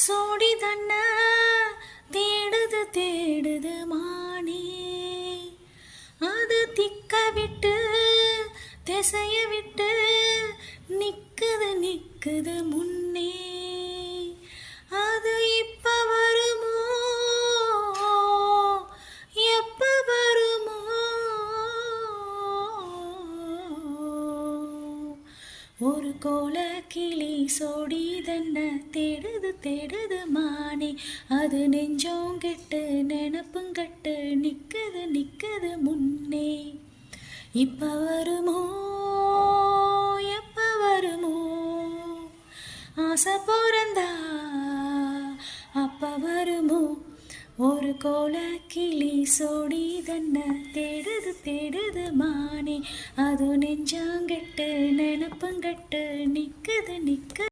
சோடி தன்ன தேடுது தேடுது மானே, அது திக்க விட்டு திசைய விட்டு நிக்குது நிக்குது முன்னே. அது இப்ப வருமோ எப்ப வருமோ, ஒரு கோல கிளி சோடி தன்ன தேடுது தேடுது மானே, அது நெஞ்சோம் கெட்டு நினப்புங்கட்டு நிக்குது நிக்குது முன்னே. இப்ப வருமோ எப்ப வருமோ, ஆசை பிறந்தா அப்ப வருமோ, ஒரு கோல கிளி சோடி தன்ன தேடுது தேடுது மானே, அது நெஞ்சாங்கட்டு நினப்புங்கட்டு நிக்குது நிக்குது.